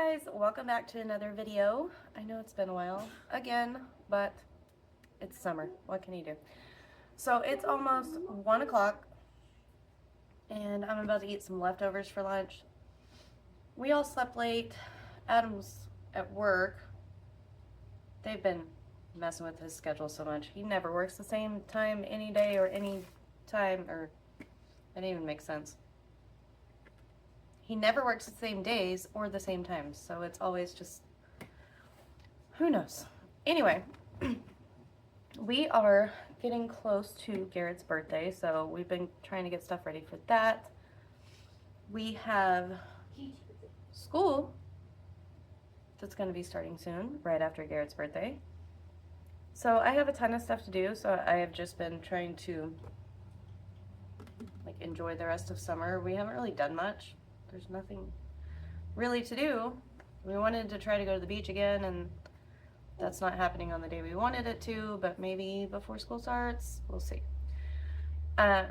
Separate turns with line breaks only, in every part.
guys, welcome back to another video. I know it's been a while again, but it's summer. What can you do? So it's almost 1 o'clock and I'm about to eat some leftovers for lunch. We all slept late. Adam's at work. They've been messing with his schedule so much. He never works the same time any day or any time, or that didn't even make sense. He never works the same days or the same times, so it's always just, who knows. Anyway, we are getting close to Garrett's birthday, so we've been trying to get stuff ready for that. We have school that's going to be starting soon, right after Garrett's birthday. So I have a ton of stuff to do, so I have just been trying to enjoy the rest of summer. We haven't really done much. There's nothing really to do. We wanted to try to go to the beach again, and that's not happening on the day we wanted it to, but maybe before school starts, we'll see. But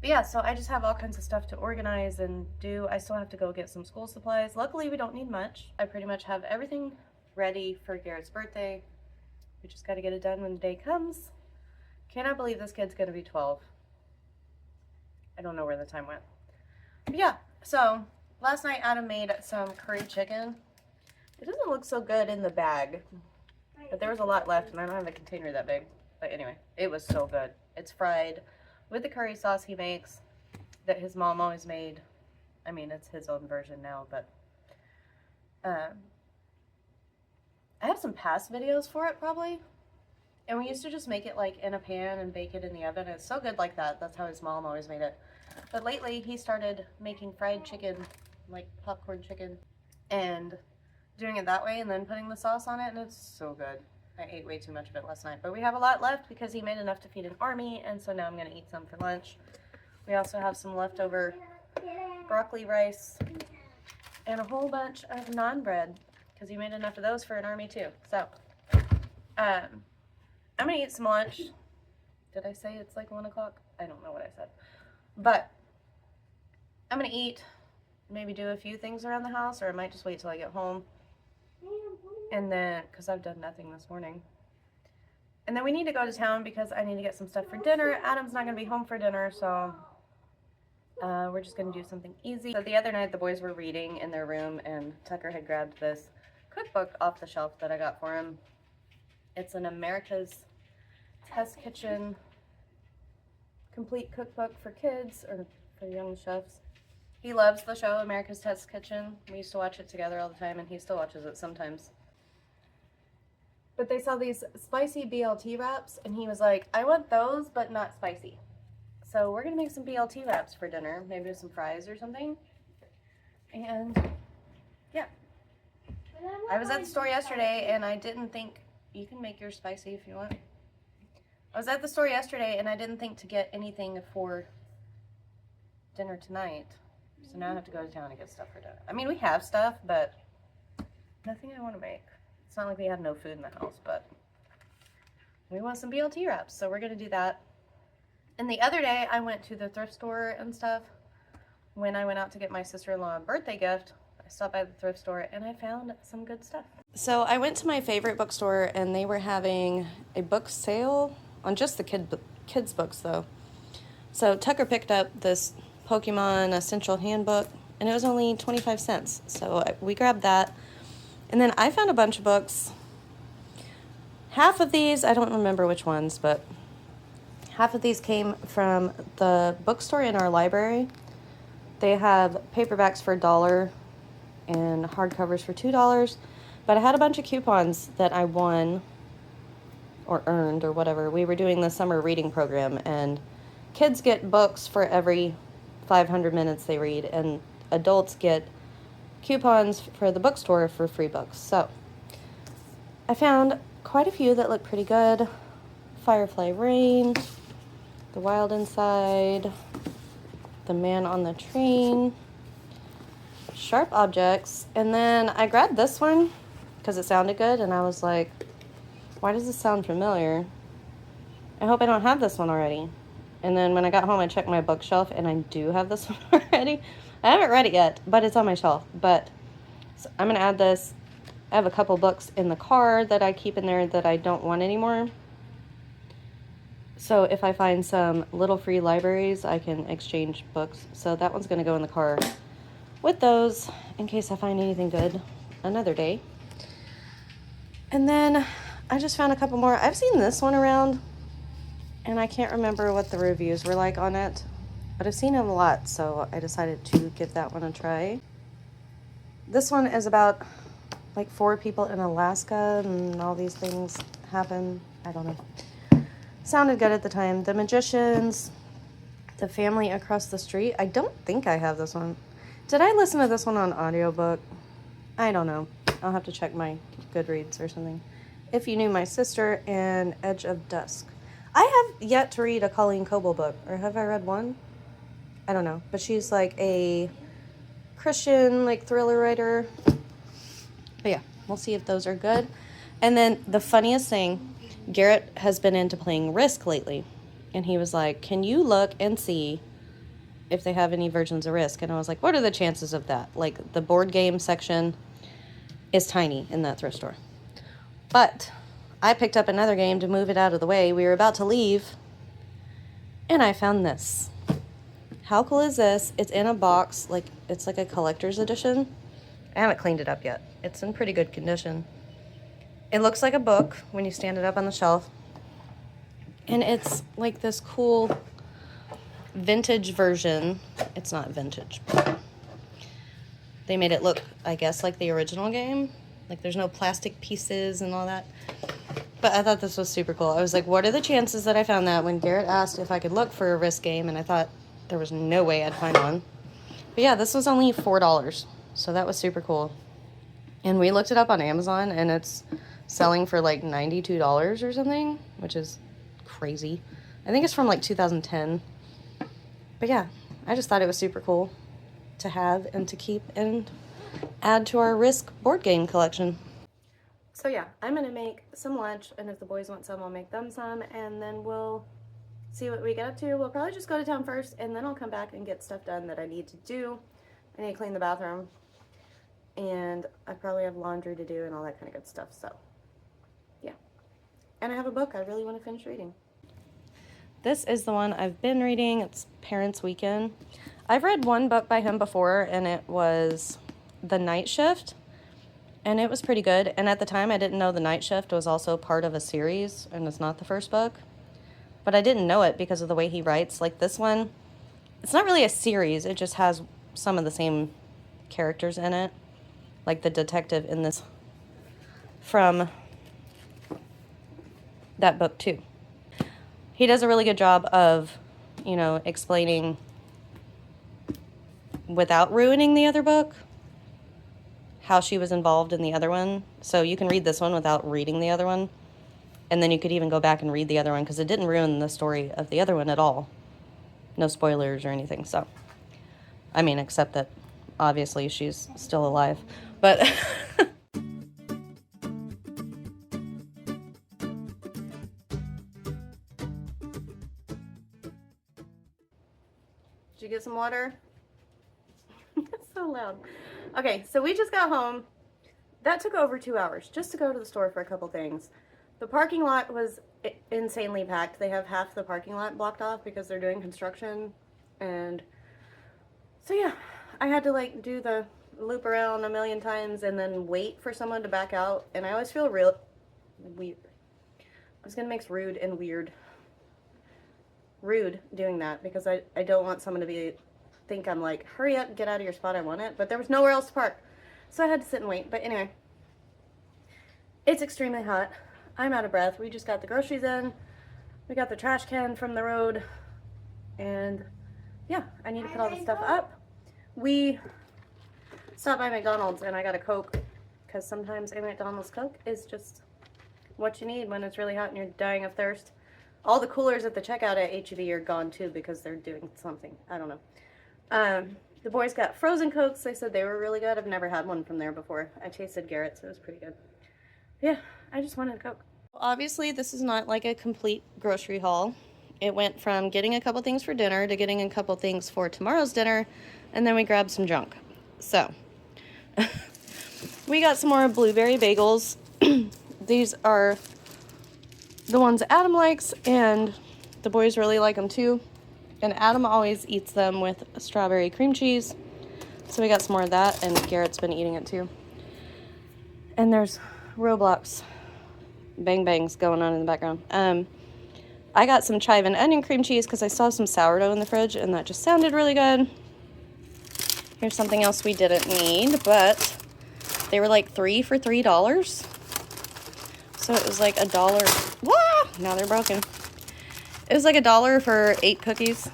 yeah, so I just have all kinds of stuff to organize and do. I still have to go get some school supplies. Luckily, we don't need much. I pretty much have everything ready for Garrett's birthday. We just got to get it done when the day comes. Cannot believe this kid's going to be 12. I don't know where the time went. But yeah, so last night Adam made some curry chicken. It doesn't look so good in the bag, but there was a lot left and I don't have a container that big. But anyway, it was so good. It's fried with the curry sauce he makes that his mom always made. I mean, it's his own version now, but I have some past videos for it probably. And we used to just make it like in a pan and bake it in the oven. It's so good like that. That's how his mom always made it. But lately he started making fried chicken, like popcorn chicken, and doing it that way and then putting the sauce on it, and it's so good. I ate way too much of it last night, but we have a lot left because he made enough to feed an army, and so now I'm going to eat some for lunch. We also have some leftover broccoli rice and a whole bunch of naan bread because he made enough of those for an army too. So I'm going to eat some lunch. Did I say it's like 1 o'clock? I don't know what I said. But I'm going to eat, maybe do a few things around the house, or I might just wait till I get home. And then, because I've done nothing this morning. And then we need to go to town because I need to get some stuff for dinner. Adam's not going to be home for dinner, so we're just going to do something easy. So the other night the boys were reading in their room, and Tucker had grabbed this cookbook off the shelf that I got for him. It's an America's Test Kitchen complete cookbook for kids, or for young chefs. He loves the show America's Test Kitchen. We used to watch it together all the time, and he still watches it sometimes. But they sell these spicy BLT wraps, and he was like, I want those, but not spicy. So we're going to make some BLT wraps for dinner, maybe with some fries or something. And yeah. I was at the store yesterday, and I didn't think, you can make yours spicy if you want. I was at the store yesterday, and I didn't think to get anything for dinner tonight. So now I have to go to town and get stuff for dinner. I mean, we have stuff, but nothing I want to make. It's not like we have no food in the house, but we want some BLT wraps, so we're going to do that. And the other day, I went to the thrift store and stuff. When I went out to get my sister-in-law a birthday gift, I stopped by the thrift store, and I found some good stuff. So I went to my favorite bookstore, and they were having a book sale on just the kids' books, though. So Tucker picked up this Pokemon Essential Handbook, and it was only 25 cents. So we grabbed that. And then I found a bunch of books. Half of these, I don't remember which ones, but half of these came from the bookstore in our library. They have paperbacks for $1 and hardcovers for $2. But I had a bunch of coupons that I won or earned or whatever. We were doing the summer reading program, and kids get books for every 500 minutes they read, and adults get coupons for the bookstore for free books. So I found quite a few that look pretty good. Firefly Rain, The Wild Inside, The Man on the Train, Sharp Objects, and then I grabbed this one because it sounded good, and I was like, why does this sound familiar? I hope I don't have this one already. And then when I got home, I checked my bookshelf, and I do have this one already. I haven't read it yet, but it's on my shelf. But so I'm going to add this. I have a couple books in the car that I keep in there that I don't want anymore. So if I find some little free libraries, I can exchange books. So that one's going to go in the car with those in case I find anything good another day. And then I just found a couple more. I've seen this one around, and I can't remember what the reviews were like on it, but I've seen it a lot, so I decided to give that one a try. This one is about like 4 people in Alaska, and all these things happen. I don't know. Sounded good at the time. The Magicians, The Family Across the Street. I don't think I have this one. Did I listen to this one on audiobook? I don't know. I'll have to check my Goodreads or something. If You Knew My Sister, and Edge of Dusk. I have yet to read a Colleen Coble book, or have I read one? I don't know, but she's like a Christian, like, thriller writer. But yeah, we'll see if those are good. And then the funniest thing, Garrett has been into playing Risk lately, and he was like, can you look and see if they have any versions of Risk? And I was like, what are the chances of that? Like, the board game section is tiny in that thrift store. But I picked up another game to move it out of the way. We were about to leave, and I found this. How cool is this? It's in a box, like it's like a collector's edition. I haven't cleaned it up yet. It's in pretty good condition. It looks like a book when you stand it up on the shelf. And it's like this cool vintage version. It's not vintage, but they made it look, I guess, like the original game. Like there's no plastic pieces and all that. But I thought this was super cool. I was like, what are the chances that I found that? When Garrett asked if I could look for a Risk game, and I thought there was no way I'd find one. But yeah, this was only $4. So that was super cool. And we looked it up on Amazon, and it's selling for like $92 or something, which is crazy. I think it's from like 2010. But yeah, I just thought it was super cool to have and to keep and add to our Risk board game collection. So yeah, I'm gonna make some lunch, and if the boys want some, I'll make them some, and then we'll see what we get up to. We'll probably just go to town first, and then I'll come back and get stuff done that I need to do. I need to clean the bathroom, and I probably have laundry to do and all that kind of good stuff, so yeah. And I have a book I really want to finish reading. This is the one I've been reading. It's Parents' Weekend. I've read one book by him before, and it was The Night Shift, and it was pretty good. And at the time, I didn't know The Night Shift was also part of a series, and it's not the first book. But I didn't know it because of the way he writes. Like this one, it's not really a series. It just has some of the same characters in it. Like the detective in this from that book too. He does a really good job of, you know, explaining without ruining the other book how she was involved in the other one. So you can read this one without reading the other one. And then you could even go back and read the other one because it didn't ruin the story of the other one at all. No spoilers or anything, so. I mean, except that obviously she's still alive. But did you get some water? It's so loud. Okay, so we just got home. That took over 2 hours just to go to the store for a couple things. The parking lot was insanely packed. They have half the parking lot blocked off because they're doing construction. And so yeah, I had to like do the loop around a million times and then wait for someone to back out. And I always feel real weird. I was gonna mix rude and weird. Rude doing that because I don't want someone to think I'm like, hurry up, get out of your spot, I want it. But there was nowhere else to park. So I had to sit and wait. But anyway, it's extremely hot. I'm out of breath. We just got the groceries in. We got the trash can from the road. And yeah, I need to put all this stuff up. We stopped by McDonald's and I got a Coke because sometimes a McDonald's Coke is just what you need when it's really hot and you're dying of thirst. All the coolers at the checkout at HEB are gone too because they're doing something. I don't know. The boys got frozen Cokes. They said they were really good. I've never had one from there before. I tasted Garrett's, so it was pretty good. Yeah, I just wanted a Coke. Obviously, this is not like a complete grocery haul. it went from getting a couple things for dinner to getting a couple things for tomorrow's dinner, and then we grabbed some junk. So, we got some more blueberry bagels. These are the ones Adam likes, and the boys really like them too. And Adam always eats them with strawberry cream cheese. So we got some more of that, and Garrett's been eating it too. And there's Roblox bang bangs going on in the background. I got some chive and onion cream cheese because I saw some sourdough in the fridge, and that just sounded really good. Here's something else we didn't need, but they were like 3 for $3. So it was like $1. Wah! Now they're broken. It was like $1 for 8 cookies.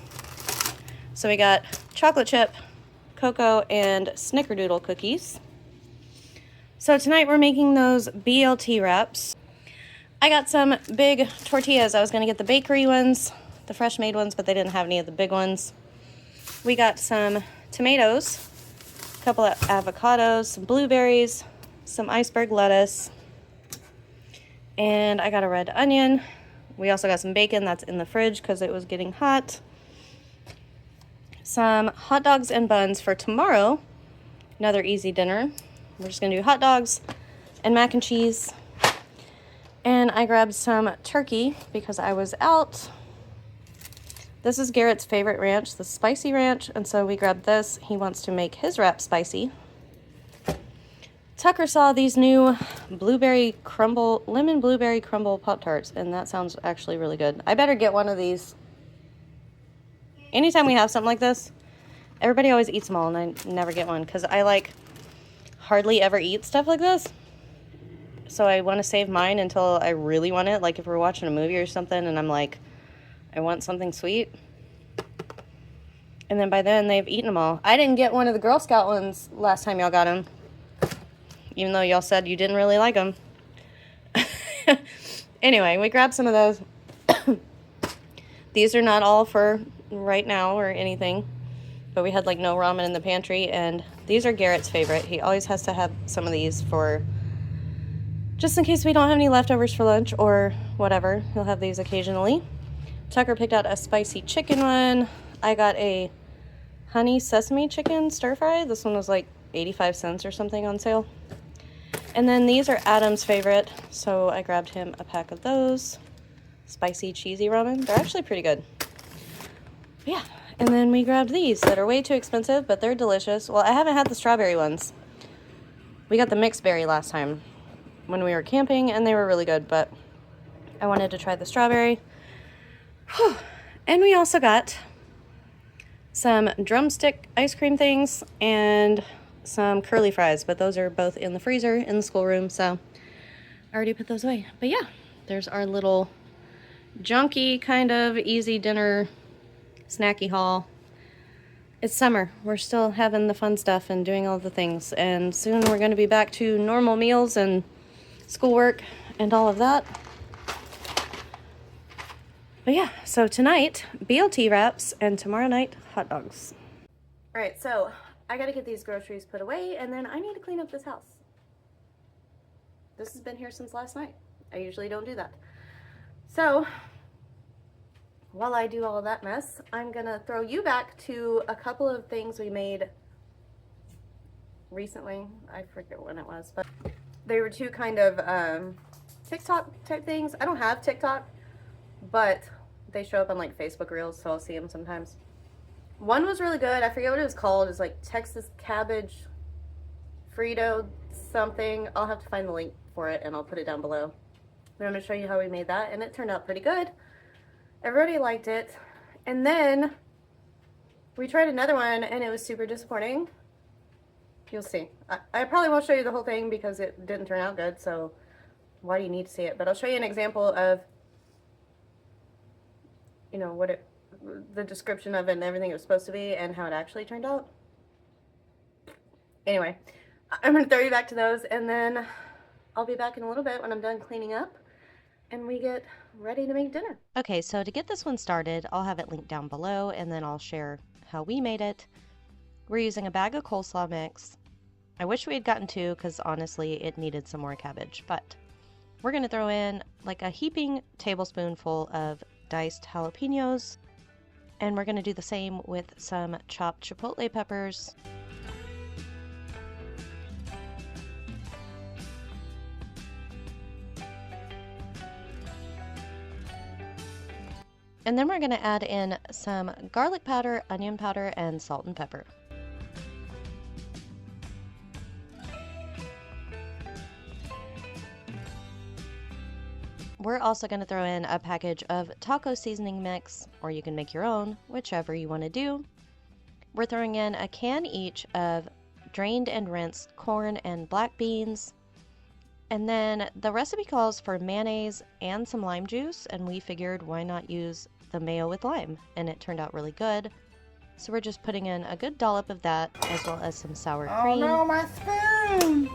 So we got chocolate chip, cocoa, and snickerdoodle cookies. So tonight we're making those BLT wraps. I got some big tortillas. I was going to get the bakery ones, the fresh made ones, but they didn't have any of the big ones. We got some tomatoes, a couple of avocados, some blueberries, some iceberg lettuce, and I got a red onion. We also got some bacon that's in the fridge because it was getting hot. Some hot dogs and buns for tomorrow. Another easy dinner. We're just going to do hot dogs and mac and cheese. And I grabbed some turkey because I was out. This is Garrett's favorite ranch, the spicy ranch, and so we grabbed this. He wants to make his wrap spicy. Tucker saw these new blueberry crumble, lemon blueberry crumble Pop-Tarts, and that sounds actually really good. I better get one of these. Anytime we have something like this, everybody always eats them all, and I never get one because I like hardly ever eat stuff like this. So I want to save mine until I really want it. Like if we're watching a movie or something and I'm like, I want something sweet. And then by then they've eaten them all. I didn't get one of the Girl Scout ones last time y'all got them. Even though y'all said you didn't really like them. Anyway, we grabbed some of those. These are not all for right now or anything. But we had like no ramen in the pantry. And these are Garrett's favorite. He always has to have some of these for... just in case we don't have any leftovers for lunch or whatever. He'll have these occasionally. Tucker picked out a spicy chicken one. I got a honey sesame chicken stir fry. This one was like 85 cents or something on sale. And then these are Adam's favorite, so I grabbed him a pack of those. Spicy cheesy ramen. They're actually pretty good. Yeah, and then we grabbed these that are way too expensive, but they're delicious. Well, I haven't had the strawberry ones. We got the mixed berry last time when we were camping, and they were really good, but I wanted to try the strawberry. Whew. And we also got some drumstick ice cream things and some curly fries, but those are both in the freezer in the schoolroom, so I already put those away. But yeah, there's our little junky kind of easy dinner snacky haul. It's summer. We're still having the fun stuff and doing all the things, and soon we're going to be back to normal meals and schoolwork and all of that. But yeah, so tonight BLT wraps and tomorrow night hot dogs. All right, so I gotta get these groceries put away, and then I need to clean up this house. This has been here since last night. I usually don't do that. So while I do all of that mess, I'm gonna throw you back to a couple of things we made recently. I forget when it was, but they were two kind of TikTok type things. I don't have TikTok, but they show up on like Facebook Reels, so I'll see them sometimes. One was really good. I forget what it was called. It's like Texas Cabbage, Frito something. I'll have to find the link for it and I'll put it down below. But I'm going to show you how we made that, and it turned out pretty good. Everybody liked it. And then we tried another one and it was super disappointing. You'll see. I probably won't show you the whole thing because it didn't turn out good, so why do you need to see it? But I'll show you an example of, you know, what it, the description of it and everything it was supposed to be and how it actually turned out. Anyway, I'm going to throw you back to those, and then I'll be back in a little bit when I'm done cleaning up and we get ready to make dinner. Okay, so to get this one started, I'll have it linked down below, and then I'll share how we made it. We're using a bag of coleslaw mix. I wish we had gotten two because honestly it needed some more cabbage, but we're going to throw in like a heaping tablespoonful of
diced jalapenos. And we're going to do the same with some chopped chipotle peppers. And then we're going to add in some garlic powder, onion powder, and salt and pepper. We're also going to throw in a package of taco seasoning mix, or you can make your own, whichever you want to do. We're throwing in a can each of drained and rinsed corn and black beans. And then the recipe calls for mayonnaise and some lime juice, and we figured why not use the mayo with lime, and it turned out really good. So we're just putting in a good dollop of that, as well as some sour cream.
Oh no, my spoon!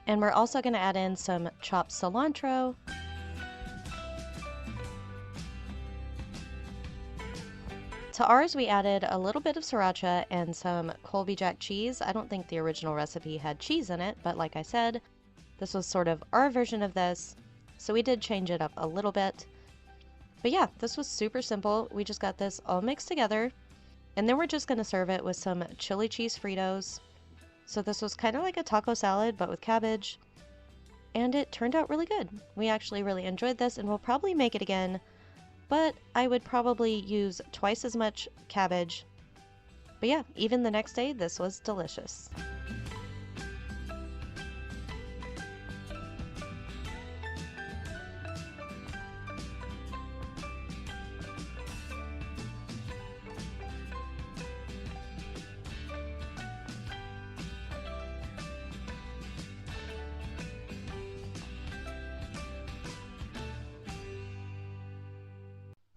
And we're also going to add in some chopped cilantro. To ours, we added a little bit of sriracha and some Colby Jack cheese. I don't think the original recipe had cheese in it, but like I said, this was sort of our version of this, so we did change it up a little bit. But yeah, this was super simple. We just got this all mixed together, and then we're just going to serve it with some chili cheese Fritos. So this was kind of like a taco salad, but with cabbage, and it turned out really good. We actually really enjoyed this, and we'll probably make it again, but I would probably use twice as much cabbage. But yeah, even the next day, this was delicious.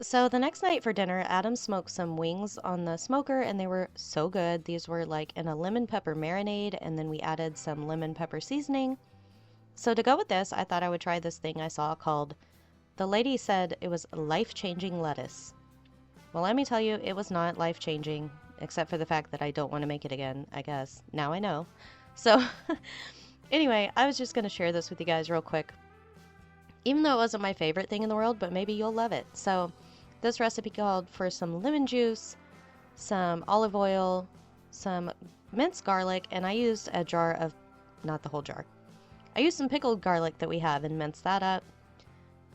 So the next night for dinner, Adam smoked some wings on the smoker, and they were so good. These were like in a lemon pepper marinade, and then we added some lemon pepper seasoning. So to go with this, I thought I would try this thing I saw called, the lady said it was life-changing lettuce. Well, let me tell you, it was not life-changing, except for the fact that I don't want to make it again, I guess. Now I know. So anyway, I was just going to share this with you guys real quick. Even though it wasn't my favorite thing in the world, but maybe you'll love it. So this recipe called for some lemon juice, some olive oil, some minced garlic, and I used a jar of, not the whole jar. I used some pickled garlic that we have and minced that up.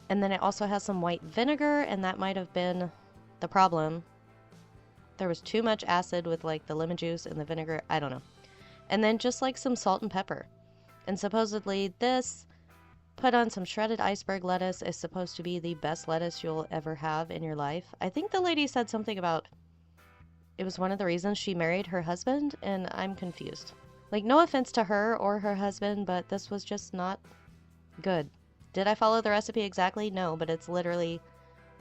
And then it also has some white vinegar, and that might have been the problem. There was too much acid with like the lemon juice and the vinegar, I don't know. And then just like some salt and pepper. And supposedly this, put on some shredded iceberg lettuce, is supposed to be the best lettuce you'll ever have in your life. I think the lady said something about it was one of the reasons she married her husband, and I'm confused. Like, no offense to her or her husband, but this was just not good. Did I follow the recipe exactly? No, but it's literally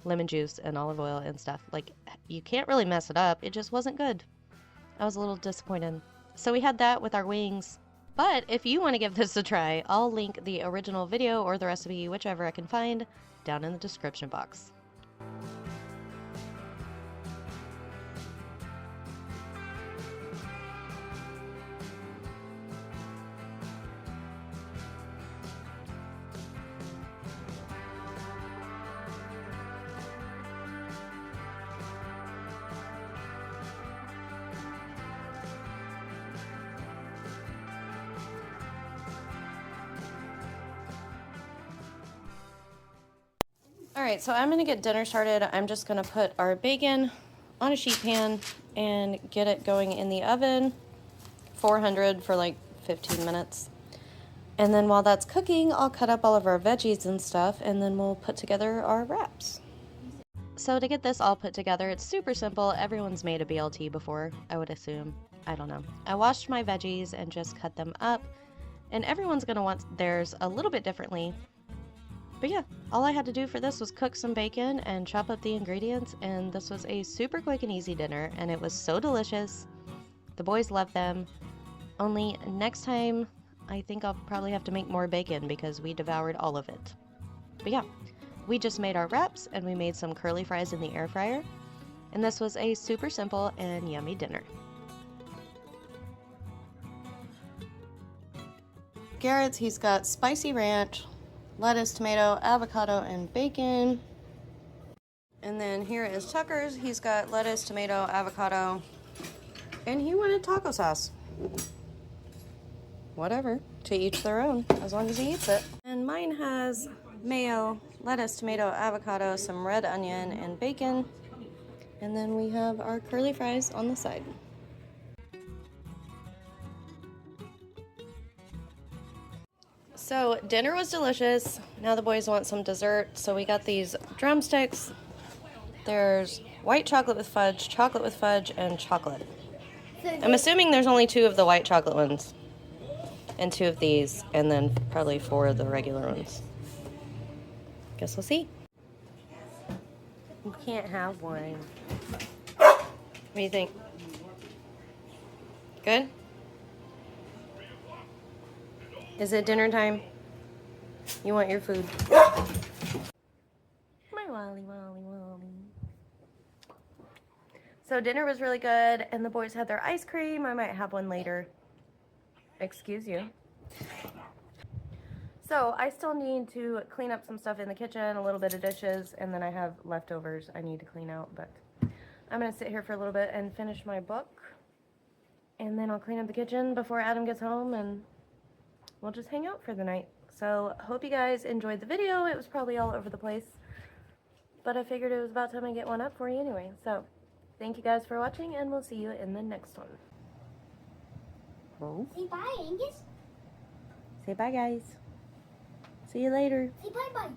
lemon juice and olive oil and stuff. Like, you can't really mess it up. It just wasn't good. I was a little disappointed. So we had that with our wings. But if you want to give this a try, I'll link the original video or the recipe, whichever I can find, down in the description box. Alright, so I'm going to get dinner started. I'm just going to put our bacon on a sheet pan and get it going in the oven, 400 for like 15 minutes. And then while that's cooking, I'll cut up all of our veggies and stuff, and then we'll put together our wraps. So to get this all put together, it's super simple. Everyone's made a BLT before, I would assume. I don't know. I washed my veggies and just cut them up, and everyone's going to want theirs a little bit differently. But yeah, all I had to do for this was cook some bacon and chop up the ingredients, and this was a super quick and easy dinner, and it was so delicious. The boys loved them. Only next time, I think I'll probably have to make more bacon because we devoured all of it. But yeah, we just made our wraps, and we made some curly fries in the air fryer, and this was a super simple and yummy dinner. Garrett's, he's got spicy ranch, lettuce, tomato, avocado, and bacon. And then here is Tucker's. He's got lettuce, tomato, avocado, and he wanted taco sauce. Whatever, to each their own, as long as he eats it. And mine has mayo, lettuce, tomato, avocado, some red onion, and bacon. And then we have our curly fries on the side. So dinner was delicious. Now the boys want some dessert. So we got these drumsticks. There's white chocolate with fudge, and chocolate. I'm assuming there's only 2 of the white chocolate ones. And 2 of these, and then probably 4 of the regular ones. Guess we'll see. You can't have one. What do you think? Good? Is it dinner time? You want your food? My Wally. So dinner was really good, and the boys had their ice cream. I might have one later. Excuse you. So I still need to clean up some stuff in the kitchen, a little bit of dishes, and then I have leftovers I need to clean out, but I'm going to sit here for a little bit and finish my book, and then I'll clean up the kitchen before Adam gets home, and we'll just hang out for the night. So hope you guys enjoyed the video. It was probably all over the place, but I figured it was about time I get one up for you anyway. So thank you guys for watching, and we'll see you in the next one. Oh.
Say bye, Angus.
Say bye, guys. See you later.
Say bye-bye.